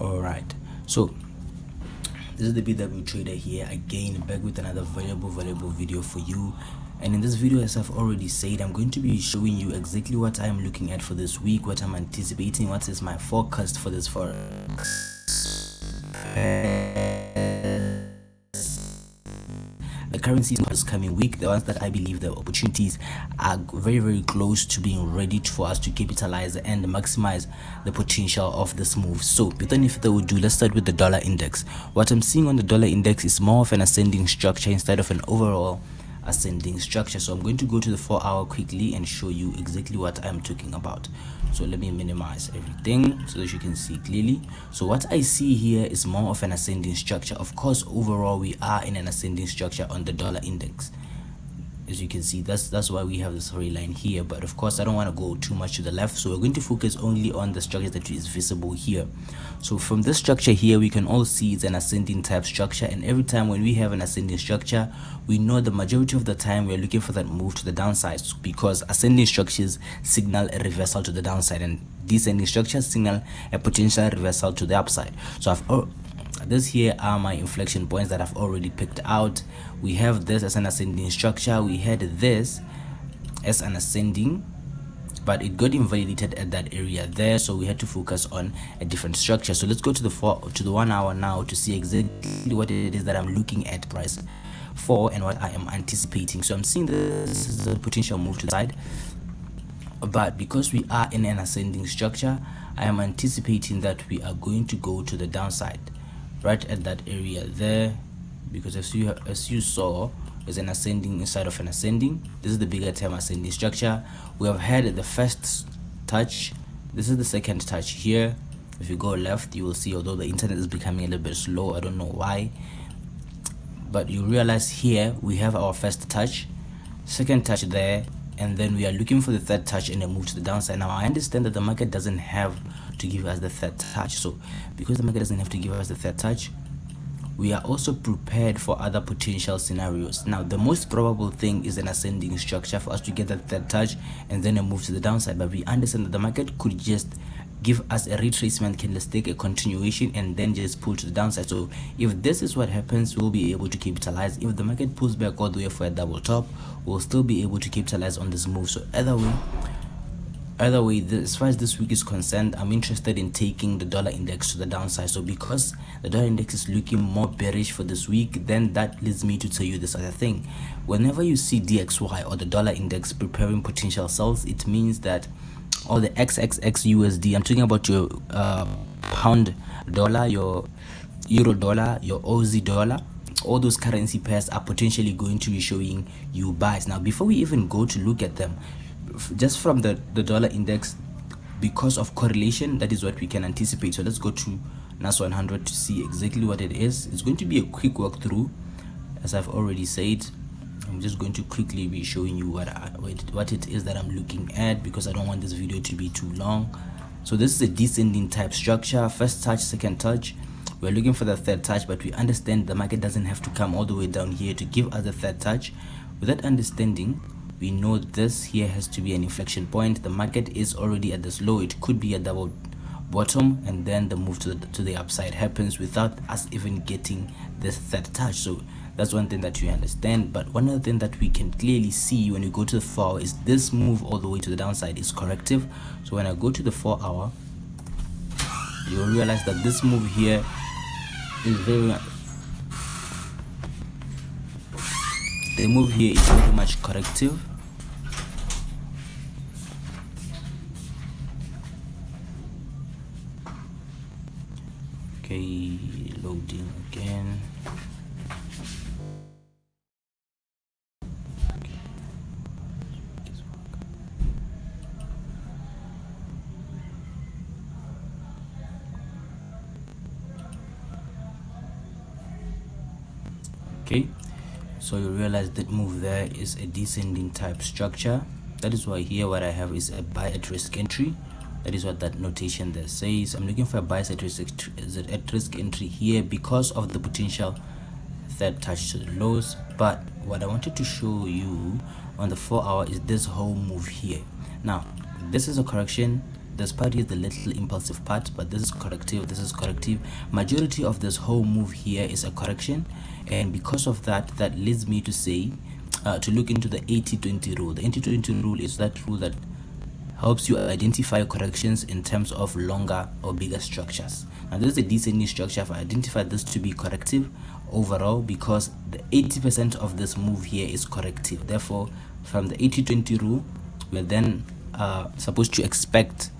All right, so this is the BW Trader here again, back with another valuable video for you. And in this video, as I've already said, I'm going to be showing you exactly what I'm looking at for this week, what I'm anticipating, what is my forecast for this Forex. The currency is coming week, the ones that I believe the opportunities are very close to being ready for us to capitalize and maximize the potential of this move. So without any further ado, let's start with the dollar index. What I'm seeing on the dollar index is more of an ascending structure instead of an overall ascending structure. So I'm going to go to the 4-hour quickly and show you exactly what I'm talking about. So let me minimize everything so that you can see clearly. So what I see here is more of an ascending structure. Of course, overall we are in an ascending structure on the dollar index. As you can see, that's why we have this storyline here. But of course, I don't want to go too much to the left, so we're going to focus only on the structure that is visible here. So from this structure here, we can all see it's an ascending type structure, and every time when we have an ascending structure, we know the majority of the time we're looking for that move to the downside, because ascending structures signal a reversal to the downside, and descending structures signal a potential reversal to the upside. So this here are my inflection points that I've already picked out. We have this as an ascending structure, we had this as an ascending, but it got invalidated at that area there, so we had to focus on a different structure. So let's go to the 1 hour now to see exactly what it is that I'm looking at price for and what I am anticipating. So I'm seeing this is a potential move to the side, but because we are in an ascending structure, I am anticipating that we are going to go to the downside right at that area there, because as you saw, is an ascending inside of an ascending. This is the bigger term ascending structure. We have had the first touch, this is the second touch here. If you go left, you will see, although the internet is becoming a little bit slow, I don't know why, but you realize here we have our first touch, second touch there, and then we are looking for the third touch and a move to the downside. Now I understand that the market doesn't have to give us the third touch, so because the market doesn't have to give us the third touch, we are also prepared for other potential scenarios. Now the most probable thing is an ascending structure for us to get that third touch and then a move to the downside, but we understand that the market could just give us a retracement candlestick, a continuation, and then just pull to the downside. So if this is what happens, we'll be able to capitalize. If the market pulls back all the way for a double top, we'll still be able to capitalize on this move. So either way, as far as this week is concerned, I'm interested in taking the dollar index to the downside. So because the dollar index is looking more bearish for this week, then that leads me to tell you this other thing. Whenever you see DXY or the dollar index preparing potential sells, it means that all the XXX USD, I'm talking about your pound dollar, your euro dollar, your Aussie dollar, all those currency pairs are potentially going to be showing you buys. Now before we even go to look at them, just from the dollar index, because of correlation, that is what we can anticipate. So let's go to NAS 100 to see exactly what it is. It's going to be a quick walkthrough, as I've already said. I'm just going to quickly be showing you what it is that I'm looking at, because I don't want this video to be too long. So this is a descending type structure, first touch, second touch. We're looking for the third touch, but we understand the market doesn't have to come all the way down here to give us the third touch. With that understanding, we know this here has to be an inflection point. The market is already at this low, it could be a double bottom, and then the move to the upside happens without us even getting this third touch. So that's one thing that you understand. But one other thing that we can clearly see when you go to the 4 hour is this move all the way to the downside is corrective. So when I go to the 4 hour, you'll realize that this move here is very much corrective. Okay, loading again. Okay, so you realize that move there is a descending type structure. That is why here what I have is a buy at risk entry. That is what that notation there says. I'm looking for a buy at risk entry here because of the potential third touch to the lows. But what I wanted to show you on the 4 hour is this whole move here. Now this is a correction, this part is the little impulsive part, but this is corrective, this is corrective. Majority of this whole move here is a correction, and because of that, that leads me to say to look into the 80-20 rule. The 80-20 rule is that rule that helps you identify corrections in terms of longer or bigger structures. Now this is a descending structure. I've identified this to be corrective overall because the 80% of this move here is corrective. Therefore, from the 80-20 rule, we're then supposed to expect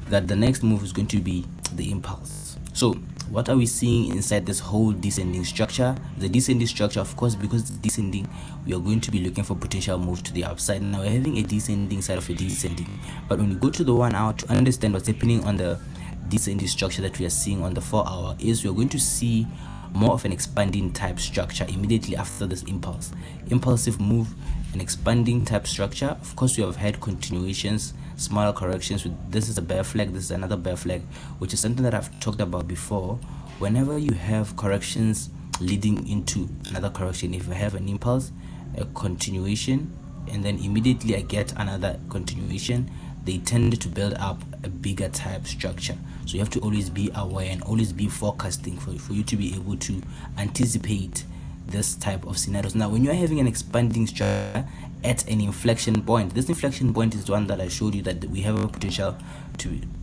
that the next move is going to be the impulse. So what are we seeing inside this whole descending structure? The descending structure, of course, because it's descending, we are going to be looking for potential move to the upside. Now we're having a descending side of a descending, but when you go to the 1 hour to understand what's happening on the descending structure that we are seeing on the 4 hour, is we're going to see more of an expanding type structure immediately after this impulsive move. An expanding type structure. Of course, we have had continuations, smaller corrections. This is a bear flag, this is another bear flag, which is something that I've talked about before. Whenever you have corrections leading into another correction, if you have an impulse, a continuation, and then immediately I get another continuation, they tend to build up a bigger type structure. So you have to always be aware and always be forecasting for you to be able to anticipate this type of scenarios. Now when you're having an expanding structure at an inflection point, this inflection point is the one that I showed you that we have a potential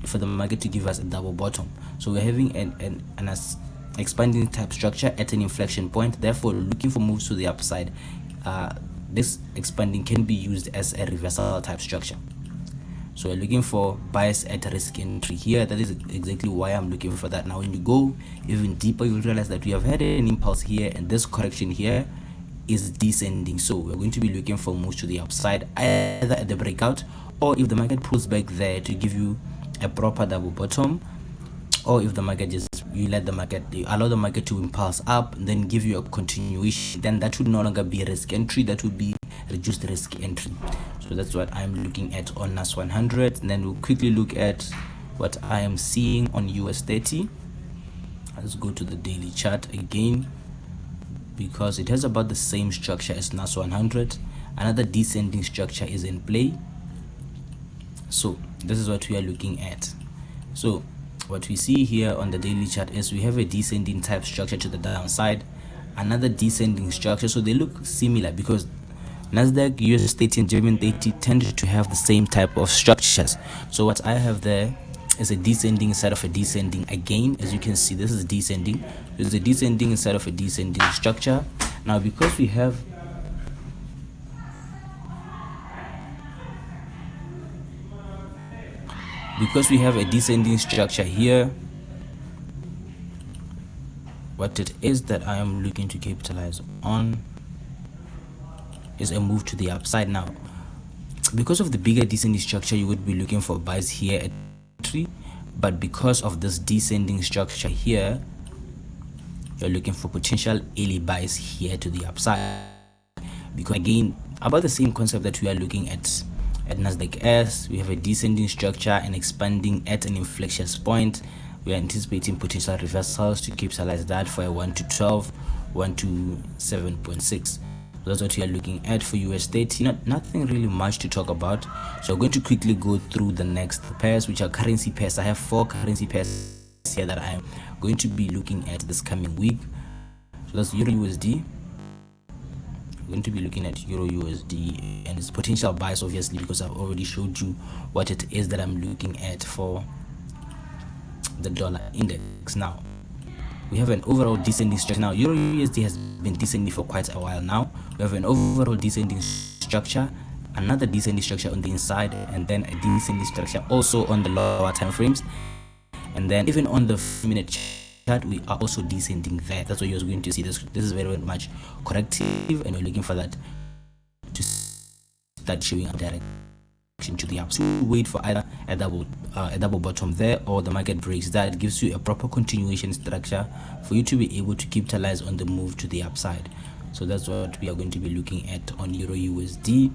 for the market to give us a double bottom. So we're having an expanding type structure at an inflection point, therefore looking for moves to the upside. This expanding can be used as a reversal type structure. So we're looking for bias at risk entry here. That is exactly why I'm looking for that. Now when you go even deeper, you'll realize that we have had an impulse here, and this correction here is descending. So we're going to be looking for moves to the upside, either at the breakout, or if the market pulls back there to give you a proper double bottom, or if the market you allow the market to impulse up and then give you a continuation, then that would no longer be risk entry, that would be reduced risk entry. So that's what I'm looking at on NAS 100. And then we'll quickly look at what I am seeing on US30. Let's go to the daily chart again, because it has about the same structure as NAS 100. Another descending structure is in play. So this is what we are looking at. So what we see here on the daily chart is we have a descending type structure to the downside, another descending structure. So they look similar because Nasdaq, US 30 and German 30 tend to have the same type of structures. So what I have there is a descending inside of a descending. Again, as you can see, this is descending. There's a descending inside of a descending structure. Now because we have a descending structure here, what it is that I am looking to capitalize on is a move to the upside. Now because of the bigger descending structure, you would be looking for buys here at 3, but because of this descending structure here, you're looking for potential early buys here to the upside, because again, about the same concept that we are looking at Nasdaq S. We have a descending structure and expanding at an inflection point. We are anticipating potential reversals to capitalize that for a 1 to 12, 1 to 7.6. That's what we are looking at for US 30. Nothing really much to talk about. So we're going to quickly go through the next pairs, which are currency pairs. I have 4 currency pairs here that I'm going to be looking at this coming week. So that's Euro USD. We're going to be looking at Euro USD and its potential buys, obviously, because I've already showed you what it is that I'm looking at for the dollar index. Now we have an overall descending structure. Now Euro USD has been descending for quite a while now. We have an overall descending structure, another descending structure on the inside, and then a descending structure also on the lower time frames, and then even on the 5-minute chart we are also descending there. That's what you're going to see. This is very, very much corrective, and we're looking for that to start showing a direction to the up. So wait for either a double bottom there, or the market breaks that. It gives you a proper continuation structure for you to be able to capitalize on the move to the upside. So that's what we are going to be looking at on Euro USD.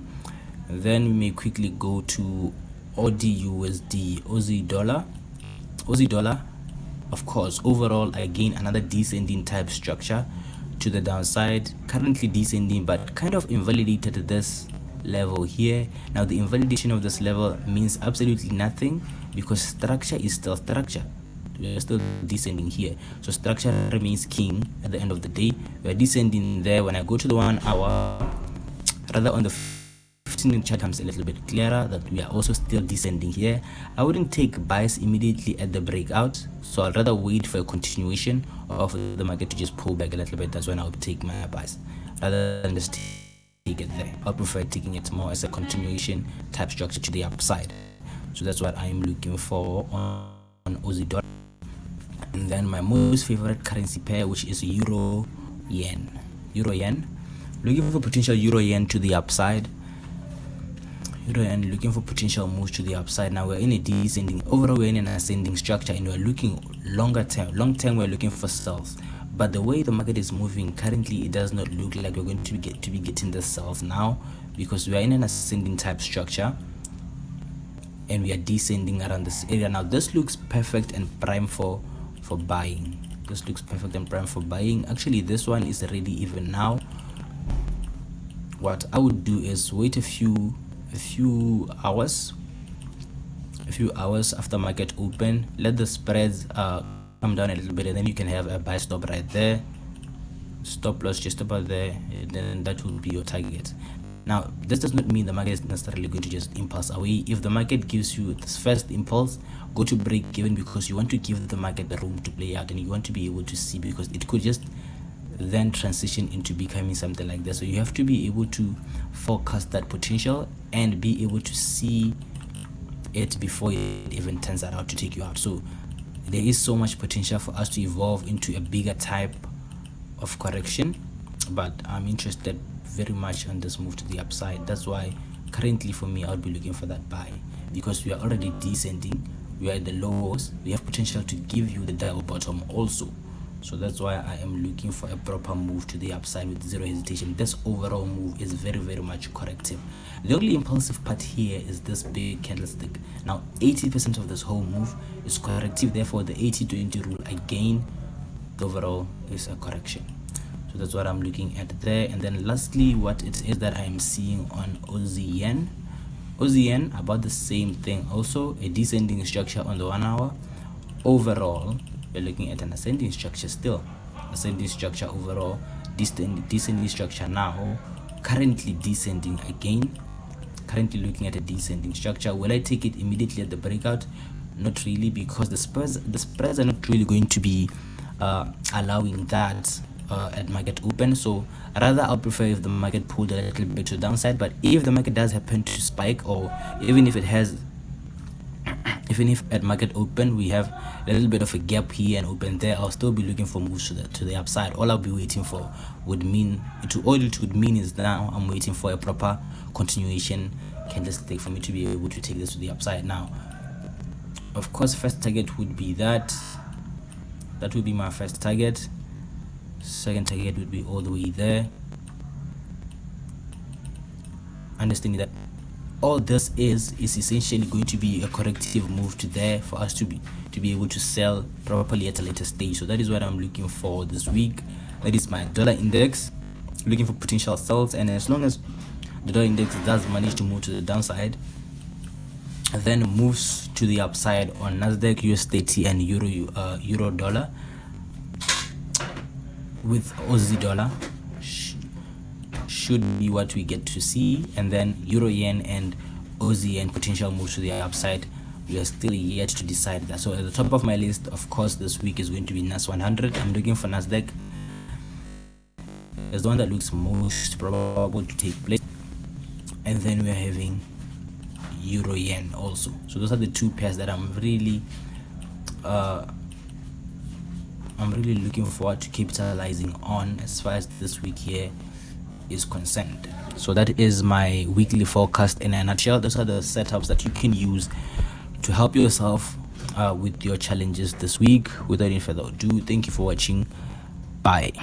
And then we may quickly go to AUD USD, Aussie dollar. Of course, overall, again, another descending type structure to the downside, currently descending, but kind of invalidated this level here. Now the invalidation of this level means absolutely nothing because structure is still structure. We are still descending here, so structure remains king at the end of the day. We are descending there. When I go to the 1 hour, rather on the 15-minute chart, comes a little bit clearer that we are also still descending here. I wouldn't take buys immediately at the breakout, so I'd rather wait for a continuation of the market to just pull back a little bit. That's when I'll take my buys rather than just take it there. I prefer taking it more as a continuation type structure to the upside. So that's what I'm looking for on Aussie dollar. And then my most favorite currency pair, which is euro yen. Looking for potential euro yen to the upside. Euro yen looking for potential moves to the upside. Now we're in a descending, overall we're in an ascending structure, and we're looking longer term. Long term we're looking for sells, but the way the market is moving currently, it does not look like we're going to be getting the sells now, because we are in an ascending type structure and we are descending around this area. Now this looks perfect and prime for buying. This looks perfect and prime for buying. Actually, this one is ready even now. What I would do is wait a few hours after market open, let the spreads come down a little bit, and then you can have a buy stop right there, stop loss just about there, and then that will be your target. Now this does not mean the market is necessarily going to just impulse away. If the market gives you this first impulse, go to break even, because you want to give the market the room to play out, and you want to be able to see, because it could just then transition into becoming something like this. So you have to be able to forecast that potential and be able to see it before it even turns out to take you out. So there is so much potential for us to evolve into a bigger type of correction, but I'm interested very much on this move to the upside. That's why currently for me, I'll be looking for that buy, because we are already descending, we are at the lows, we have potential to give you the double bottom also. So that's why I am looking for a proper move to the upside with zero hesitation. This overall move is very, very much corrective. The only impulsive part here is this big candlestick. Now 80% of this whole move is corrective, therefore the 80-20 rule again, the overall is a correction. So that's what I'm looking at there. And then lastly, what it is that I am seeing on Aussie yen, about the same thing, also a descending structure on the 1 hour. Overall we're looking at an ascending structure, still ascending structure overall, descending structure now, currently descending again, currently looking at a descending structure. Will I take it immediately at the breakout? Not really, because the spreads are not really going to be allowing that at market open. So rather I'll prefer if the market pulled a little bit to the downside. But if the market does happen to spike, or even if at market open we have a little bit of a gap here and open there, I'll still be looking for moves to the upside. All I'll be waiting for would mean is now I'm waiting for a proper continuation candlestick for me to be able to take this to the upside. Now of course, first target would be that would be my first target. Second target would be all the way there, understanding that all this is essentially going to be a corrective move to there for us to be able to sell properly at a later stage. So that is what I'm looking for this week. That is my dollar index, looking for potential sells, and as long as the dollar index does manage to move to the downside, then moves to the upside on Nasdaq, USDT, and euro dollar, with Aussie dollar should be what we get to see. And then euro yen and Aussie yen potential moves to the upside, we are still yet to decide that. So at the top of my list, of course, this week is going to be NAS 100. I'm looking for Nasdaq as the one that looks most probable to take place, and then we're having euro yen also. So those are the two pairs that I'm really looking forward to capitalizing on as far as this week here is concerned. So that is my weekly forecast in a nutshell. Those are the setups that you can use to help yourself with your challenges this week. Without any further ado, thank you for watching. Bye.